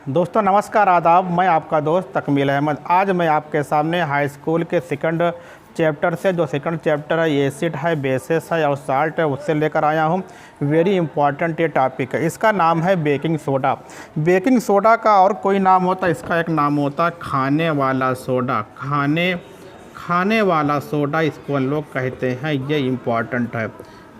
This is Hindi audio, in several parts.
दोस्तों नमस्कार आदाब। मैं आपका दोस्त तकमील अहमद। आज मैं आपके सामने हाई स्कूल के सेकंड चैप्टर से जो सेकंड चैप्टर है एसिड है, बेसिस है और साल्ट है, उससे लेकर आया हूँ। वेरी इंपॉर्टेंट ये टॉपिक है। इसका नाम है बेकिंग सोडा। बेकिंग सोडा का और कोई नाम होता है, इसका एक नाम होता है खाने वाला सोडा। खाने वाला सोडा इसको हम लोग कहते हैं। ये इम्पॉर्टेंट है,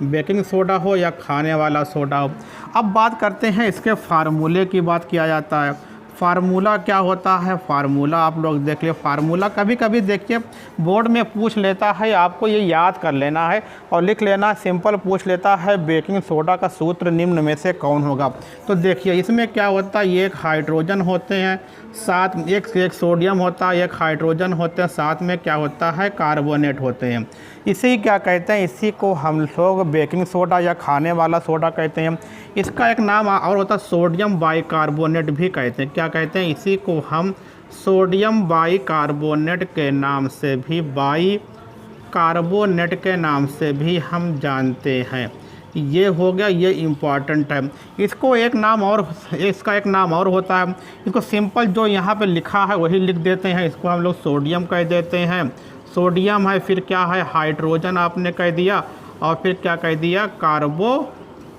बेकिंग सोडा हो या खाने वाला सोडा हो। अब बात करते हैं इसके फार्मूले की। बात किया जाता है फार्मूला क्या होता है। फार्मूला आप लोग देख लिए। फार्मूला कभी कभी देखिए बोर्ड में पूछ लेता है, आपको ये याद कर लेना है और लिख लेना। सिंपल पूछ लेता है बेकिंग सोडा का सूत्र निम्न में से कौन होगा। तो देखिए इसमें क्या होता है, एक हाइड्रोजन होते हैं, साथ एक सोडियम होता है, एक हाइड्रोजन होते हैं, साथ में क्या होता है कार्बोनेट होते हैं। इसी क्या कहते हैं, इसी को हम लोग बेकिंग सोडा या खाने वाला सोडा कहते हैं। इसका एक नाम और होता है सोडियम बाइकार्बोनेट भी कहते हैं। क्या कहते हैं, इसी को हम सोडियम बाइकार्बोनेट के नाम से भी, बाइकार्बोनेट के नाम से भी हम जानते हैं। ये हो गया, ये इम्पॉर्टेंट है। इसको एक नाम और, इसका एक नाम और होता है। इसको सिंपल जो यहाँ पे लिखा है वही लिख देते हैं। इसको हम लोग सोडियम कह देते हैं। सोडियम है, फिर क्या है हाइड्रोजन आपने कह दिया, और फिर क्या कह दिया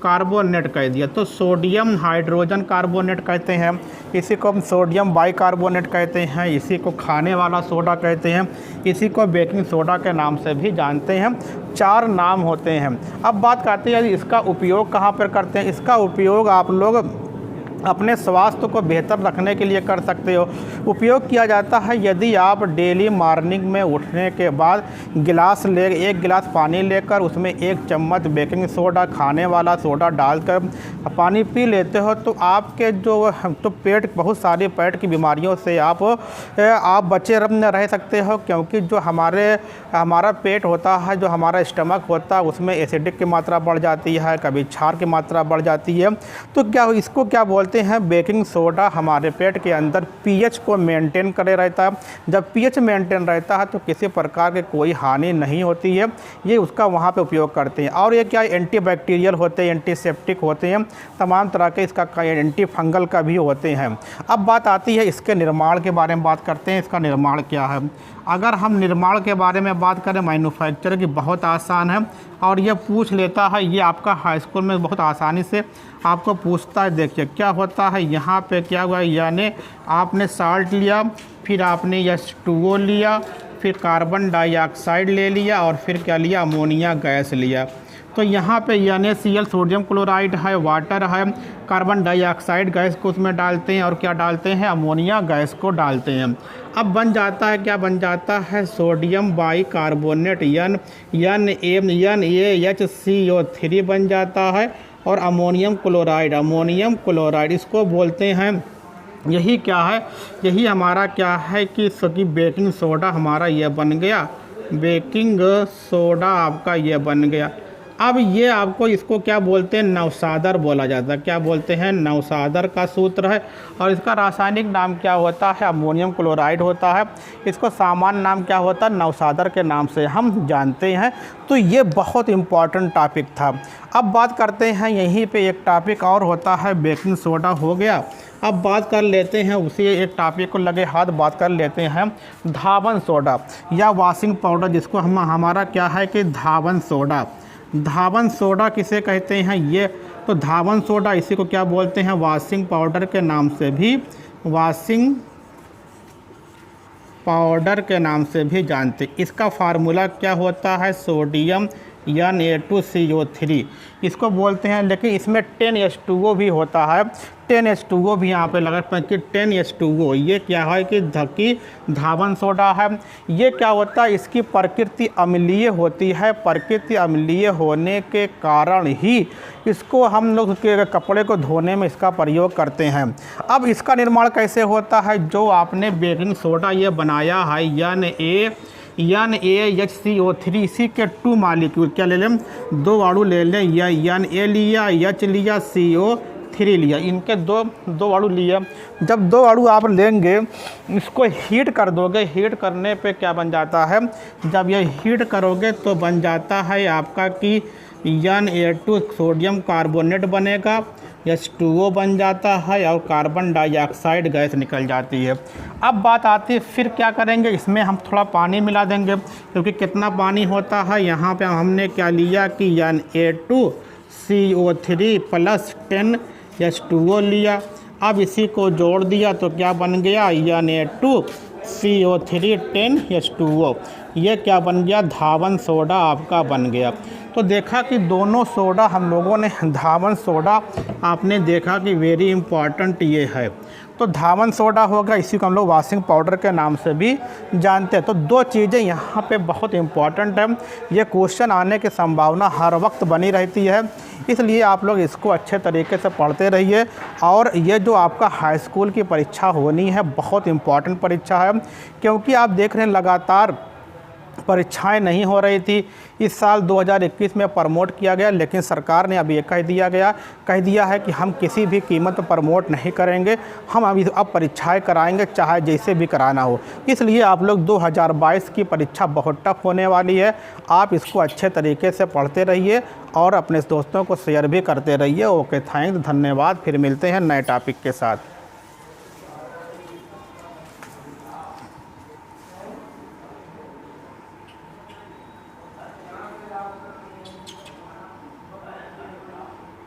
कार्बोनेट कह दिया। तो सोडियम हाइड्रोजन कार्बोनेट कहते हैं। इसी को हम सोडियम बाइकार्बोनेट कहते हैं। इसी को खाने वाला सोडा कहते हैं। इसी को बेकिंग सोडा के नाम से भी जानते हैं। 4 नाम होते हैं। अब बात करते हैं इसका उपयोग कहाँ पर करते हैं। इसका उपयोग आप लोग अपने स्वास्थ्य को बेहतर रखने के लिए कर सकते हो। उपयोग किया जाता है यदि आप डेली मॉर्निंग में उठने के बाद एक गिलास पानी लेकर उसमें 1 चम्मच बेकिंग सोडा खाने वाला सोडा डालकर पानी पी लेते हो, तो आपके जो पेट, बहुत सारी पेट की बीमारियों से आप बचे रह सकते हो। क्योंकि जो हमारा पेट होता है, जो हमारा स्टमक होता है, उसमें एसिडिक की मात्रा बढ़ जाती है, कभी क्षार की मात्रा बढ़ जाती है। तो इसको क्या बोलते हैं, बेकिंग सोडा हमारे पेट के अंदर पीएच को मेंटेन करे रहता है। जब पीएच मेंटेन रहता है तो किसी प्रकार की कोई हानि नहीं होती है। ये उसका वहाँ पे उपयोग करते हैं। और ये क्या एंटीबैक्टीरियल होते हैं, एंटीसेप्टिक होते हैं, तमाम तरह के इसका एंटी फंगल का भी होते हैं। अब बात आती है इसके निर्माण के बारे में। बात करते हैं इसका निर्माण क्या है। अगर हम निर्माण के बारे में बात करें, मैन्युफैक्चर की बहुत आसान है और ये पूछ लेता है, ये आपका हाई स्कूल में बहुत आसानी से आपको पूछता है। देखिए क्या होता है, यहाँ पे क्या हुआ, यानी आपने साल्ट लिया, फिर आपने H2O लिया, फिर कार्बन डाइऑक्साइड ले लिया और फिर क्या लिया, अमोनिया गैस लिया। तो यहाँ पे NaCl सोडियम क्लोराइड है, वाटर है, कार्बन डाइऑक्साइड गैस को उसमें डालते हैं और क्या डालते हैं, अमोनिया गैस को डालते हैं। अब बन जाता है, क्या बन जाता है, सोडियम बाइकार्बोनेट NaHCO3 बन जाता है। और अमोनियम क्लोराइड इसको बोलते हैं। यही क्या है, यही हमारा क्या है कि बेकिंग सोडा हमारा ये बन गया। बेकिंग सोडा आपका ये बन गया। अब ये आपको इसको क्या बोलते हैं, नवसादर बोला जाता है। क्या बोलते हैं, नवसादर का सूत्र है। और इसका रासायनिक नाम क्या होता है, अमोनियम क्लोराइड होता है। इसको सामान्य नाम क्या होता है, नवसादर के नाम से हम जानते हैं। तो ये बहुत इम्पॉर्टेंट टॉपिक था। अब बात करते हैं यहीं पे एक टॉपिक और होता है, बेकिंग सोडा हो गया। अब बात कर लेते हैं उसी एक टॉपिक को लगे हाथ बात कर लेते हैं धावन सोडा या वॉशिंग पाउडर, जिसको हमारा क्या है कि धावन सोडा किसे कहते हैं। ये तो धावन सोडा, इसी को क्या बोलते हैं, वॉशिंग पाउडर के नाम से भी जानते। इसका फार्मूला क्या होता है, सोडियम Na2CO3 इसको बोलते हैं। लेकिन इसमें 10H2O भी होता है। 10H2O भी यहाँ पे लगा कि 10H2O ये क्या है कि धावन सोडा है। ये क्या होता है, इसकी प्रकृति अम्लीय होती है। प्रकृति अम्लीय होने के कारण ही इसको हम लोग के कपड़े को धोने में इसका प्रयोग करते हैं। अब इसका निर्माण कैसे होता है, जो आपने बेकिंग सोडा ये बनाया है NaHCO3, इसी के 2 मॉलिक्यूल क्या ले लें, 2 अणु ले लें, या Na लिया, H लिया, CO3 लिया, इनके दो अणु लिए। जब 2 अणु आप लेंगे, इसको हीट कर दोगे। हीट करने पे क्या बन जाता है, जब ये हीट करोगे तो बन जाता है आपका कि Na2 सोडियम कार्बोनेट बनेगा, H2O बन जाता है और कार्बन डाइऑक्साइड गैस निकल जाती है। अब बात आती है फिर क्या करेंगे, इसमें हम थोड़ा पानी मिला देंगे, क्योंकि कितना पानी होता है यहाँ पे हमने क्या लिया कि Na2CO3 प्लस 10 H2O लिया। अब इसी को जोड़ दिया तो क्या बन गया, Na2CO3 10 H2O, ये क्या बन गया, धावन सोडा आपका बन गया। तो देखा कि दोनों सोडा हम लोगों ने, धावन सोडा आपने देखा कि वेरी इम्पॉर्टेंट ये है। तो धावन सोडा होगा, इसी को हम लोग वॉशिंग पाउडर के नाम से भी जानते हैं। तो दो चीज़ें यहाँ पे बहुत इम्पॉर्टेंट है, ये क्वेश्चन आने की संभावना हर वक्त बनी रहती है, इसलिए आप लोग इसको अच्छे तरीके से पढ़ते रहिए। और ये जो आपका हाई स्कूल की परीक्षा होनी है, बहुत इम्पॉर्टेंट परीक्षा है, क्योंकि आप देख रहे हैं लगातार परीक्षाएं नहीं हो रही थी। इस साल 2021 में प्रमोट किया गया, लेकिन सरकार ने अभी ये कह दिया है कि हम किसी भी कीमत पर प्रमोट नहीं करेंगे, हम अब परीक्षाएं कराएंगे, चाहे जैसे भी कराना हो। इसलिए आप लोग 2022 की परीक्षा बहुत टफ होने वाली है, आप इसको अच्छे तरीके से पढ़ते रहिए और अपने दोस्तों को शेयर भी करते रहिए। ओके, थैंक्स, धन्यवाद। फिर मिलते हैं नए टॉपिक के साथ।